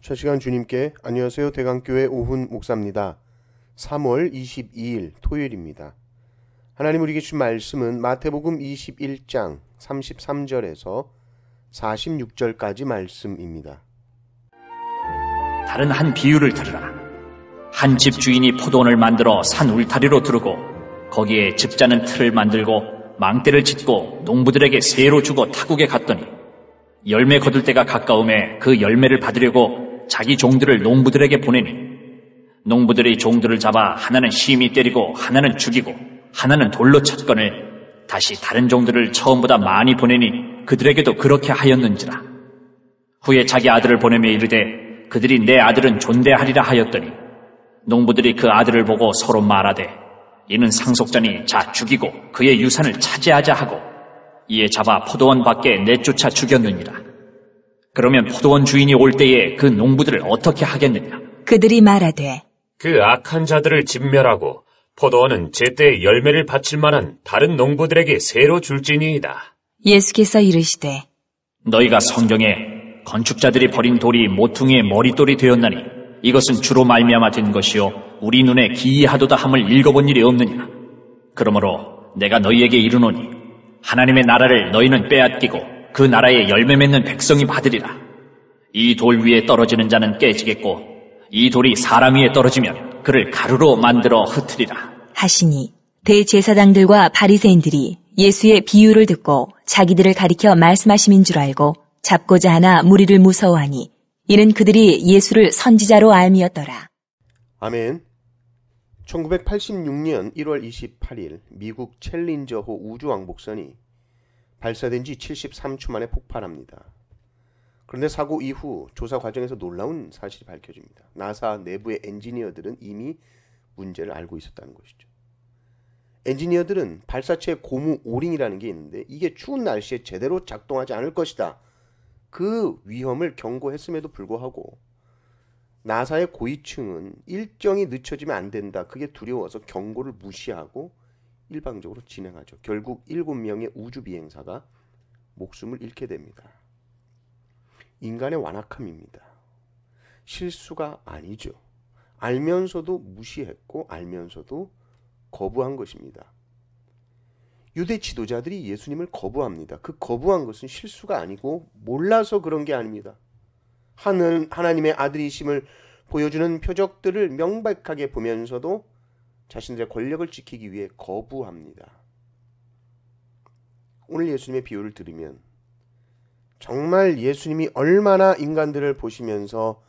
첫 시간 주님께 안녕하세요. 대강교회 오훈 목사입니다. 3월 22일 토요일입니다. 하나님 우리에게 주신 말씀은 마태복음 21장 33절에서 46절까지 말씀입니다. 다른 한 비유를 들으라. 한 집 주인이 포도원을 만들어 산 울타리로 두르고 거기에 즙자는 틀을 만들고 망대를 짓고 농부들에게 세로 주고 타국에 갔더니 열매 거둘 때가 가까움에 그 열매를 받으려고 자기 종들을 농부들에게 보내니 농부들이 종들을 잡아 하나는 심히 때리고 하나는 죽이고 하나는 돌로 쳤거늘 다시 다른 종들을 처음보다 많이 보내니 그들에게도 그렇게 하였는지라. 후에 자기 아들을 보내며 이르되 그들이 내 아들은 존대하리라 하였더니 농부들이 그 아들을 보고 서로 말하되 이는 상속자니 자 죽이고 그의 유산을 차지하자 하고 이에 잡아 포도원 밖에 내쫓아 죽였느니라. 그러면 포도원 주인이 올 때에 그 농부들을 어떻게 하겠느냐? 그들이 말하되 그 악한 자들을 진멸하고 포도원은 제때 열매를 바칠 만한 다른 농부들에게 새로 줄지니이다. 예수께서 이르시되 너희가 성경에 건축자들이 버린 돌이 모퉁이의 머릿돌이 되었나니 이것은 주로 말미암아 된 것이요 우리 눈에 기이하도다 함을 읽어본 일이 없느냐? 그러므로 내가 너희에게 이르노니 하나님의 나라를 너희는 빼앗기고 그 나라에 열매 맺는 백성이 받으리라. 이 돌 위에 떨어지는 자는 깨지겠고 이 돌이 사람 위에 떨어지면 그를 가루로 만들어 흩으리라 하시니 대제사장들과 바리새인들이 예수의 비유를 듣고 자기들을 가리켜 말씀하심인 줄 알고 잡고자 하나 무리를 무서워하니 이는 그들이 예수를 선지자로 알미었더라. 아멘. 1986년 1월 28일 미국 챌린저호 우주왕복선이 발사된 지 73초 만에 폭발합니다. 그런데 사고 이후 조사 과정에서 놀라운 사실이 밝혀집니다. 나사 내부의 엔지니어들은 이미 문제를 알고 있었다는 것이죠. 엔지니어들은 발사체의 고무 오링이라는 게 있는데 이게 추운 날씨에 제대로 작동하지 않을 것이다. 그 위험을 경고했음에도 불구하고 나사의 고위층은 일정이 늦춰지면 안 된다. 그게 두려워서 경고를 무시하고 일방적으로 진행하죠. 결국 7명의 우주 비행사가 목숨을 잃게 됩니다. 인간의 완악함입니다. 실수가 아니죠. 알면서도 무시했고 알면서도 거부한 것입니다. 유대 지도자들이 예수님을 거부합니다. 그 거부한 것은 실수가 아니고 몰라서 그런 게 아닙니다. 하나님의 아들이심을 보여주는 표적들을 명백하게 보면서도 자신들의 권력을 지키기 위해 거부합니다. 오늘 예수님의 비유를 들으면 정말 예수님이 얼마나 인간들을 보시면서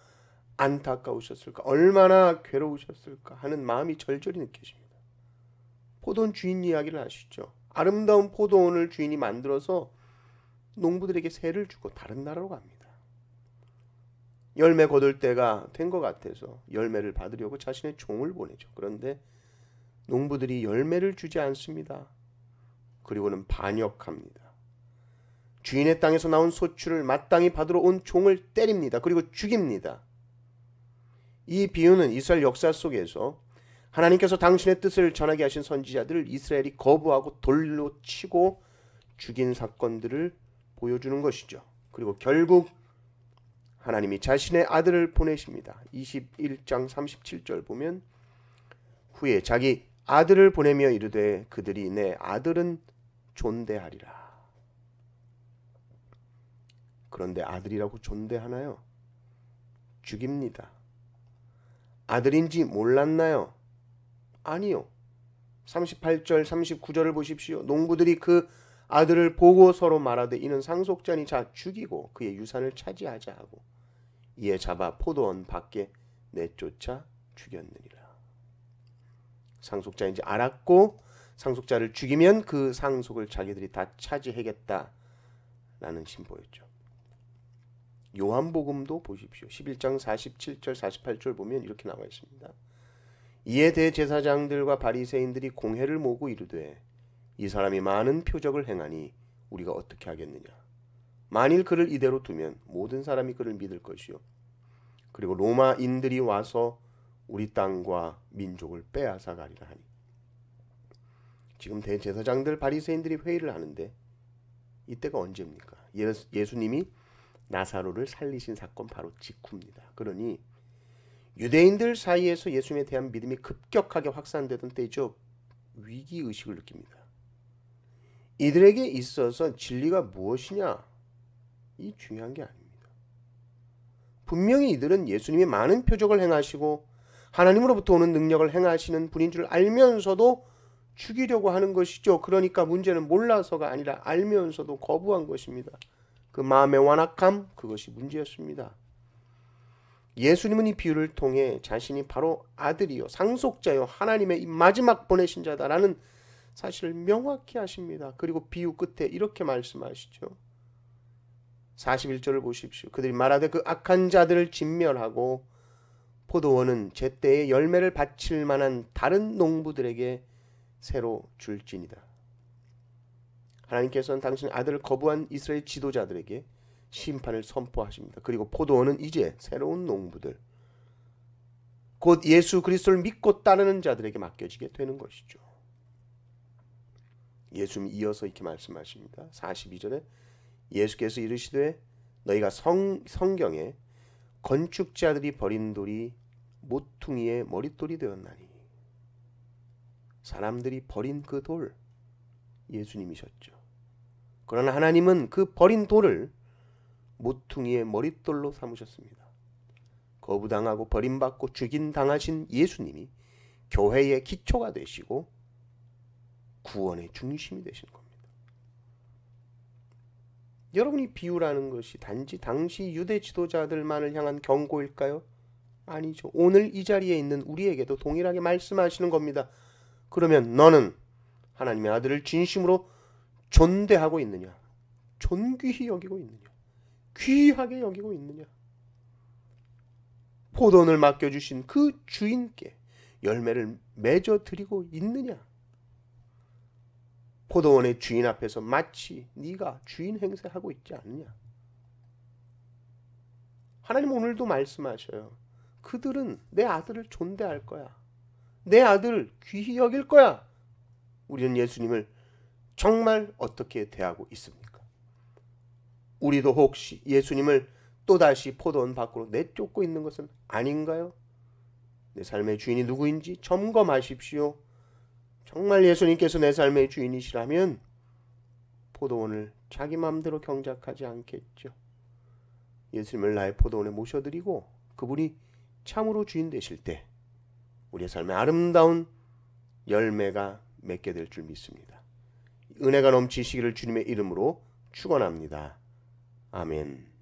안타까우셨을까, 얼마나 괴로우셨을까 하는 마음이 절절히 느껴집니다. 포도원 주인 이야기를 아시죠? 아름다운 포도원을 주인이 만들어서 농부들에게 세를 주고 다른 나라로 갑니다. 열매 거둘 때가 된 것 같아서 열매를 받으려고 자신의 종을 보내죠. 그런데 농부들이 열매를 주지 않습니다. 그리고는 반역합니다. 주인의 땅에서 나온 소출을 마땅히 받으러 온 종을 때립니다. 그리고 죽입니다. 이 비유는 이스라엘 역사 속에서 하나님께서 당신의 뜻을 전하게 하신 선지자들을 이스라엘이 거부하고 돌로 치고 죽인 사건들을 보여주는 것이죠. 그리고 결국 하나님이 자신의 아들을 보내십니다. 21장 37절 보면 후에 자기 아들을 보내며 이르되 그들이 내 아들은 존대하리라. 그런데 아들이라고 존대하나요? 죽입니다. 아들인지 몰랐나요? 아니요. 38절 39절을 보십시오. 농부들이 그 아들을 보고 서로 말하되 이는 상속자니 자 죽이고 그의 유산을 차지하자 하고 이에 잡아 포도원 밖에 내쫓아 죽였느니라. 상속자인지 알았고 상속자를 죽이면 그 상속을 자기들이 다 차지하겠다라는 신보였죠. 요한복음도 보십시오. 11장 47절 48절 보면 이렇게 나와 있습니다. 이에 대제사장들과 바리새인들이 공회를 모으고 이르되 이 사람이 많은 표적을 행하니 우리가 어떻게 하겠느냐. 만일 그를 이대로 두면 모든 사람이 그를 믿을 것이요 그리고 로마인들이 와서 우리 땅과 민족을 빼앗아 가리라 하니. 지금 대제사장들 바리새인들이 회의를 하는데 이때가 언제입니까? 예수님이 나사로를 살리신 사건 바로 직후입니다. 그러니 유대인들 사이에서 예수님에 대한 믿음이 급격하게 확산되던 때죠. 위기의식을 느낍니다. 이들에게 있어서 진리가 무엇이냐? 이 중요한 게 아닙니다. 분명히 이들은 예수님이 많은 표적을 행하시고 하나님으로부터 오는 능력을 행하시는 분인 줄 알면서도 죽이려고 하는 것이죠. 그러니까 문제는 몰라서가 아니라 알면서도 거부한 것입니다. 그 마음의 완악함, 그것이 문제였습니다. 예수님은 이 비유를 통해 자신이 바로 아들이요 상속자요 하나님의 이 마지막 보내신 자다라는 사실을 명확히 하십니다. 그리고 비유 끝에 이렇게 말씀하시죠. 41절을 보십시오. 그들이 말하되 그 악한 자들을 진멸하고 포도원은 제때에 열매를 바칠 만한 다른 농부들에게 새로 줄지니라. 하나님께서는 당신의 아들을 거부한 이스라엘 지도자들에게 심판을 선포하십니다. 그리고 포도원은 이제 새로운 농부들, 곧 예수 그리스도를 믿고 따르는 자들에게 맡겨지게 되는 것이죠. 예수님이 이어서 이렇게 말씀하십니다. 42절에 예수께서 이르시되 너희가 성경에 건축자들이 버린 돌이 모퉁이의 머릿돌이 되었나니, 사람들이 버린 그 돌 예수님이셨죠. 그러나 하나님은 그 버린 돌을 모퉁이의 머릿돌로 삼으셨습니다. 거부당하고 버림받고 죽임당하신 예수님이 교회의 기초가 되시고 구원의 중심이 되시는 겁니다. 여러분이 비유라는 것이 단지 당시 유대 지도자들만을 향한 경고일까요? 아니죠. 오늘 이 자리에 있는 우리에게도 동일하게 말씀하시는 겁니다. 그러면 너는 하나님의 아들을 진심으로 존대하고 있느냐? 존귀히 여기고 있느냐? 귀하게 여기고 있느냐? 포도원을 맡겨주신 그 주인께 열매를 맺어 드리고 있느냐? 포도원의 주인 앞에서 마치 네가 주인 행세하고 있지 않느냐? 하나님 오늘도 말씀하셔요. 그들은 내 아들을 존대할 거야. 내 아들 귀히 여길 거야. 우리는 예수님을 정말 어떻게 대하고 있습니까? 우리도 혹시 예수님을 또다시 포도원 밖으로 내쫓고 있는 것은 아닌가요? 내 삶의 주인이 누구인지 점검하십시오. 정말 예수님께서 내 삶의 주인이시라면 포도원을 자기 마음대로 경작하지 않겠죠. 예수님을 나의 포도원에 모셔드리고 그분이 참으로 주인 되실 때 우리의 삶에 아름다운 열매가 맺게 될 줄 믿습니다. 은혜가 넘치시기를 주님의 이름으로 축원합니다. 아멘.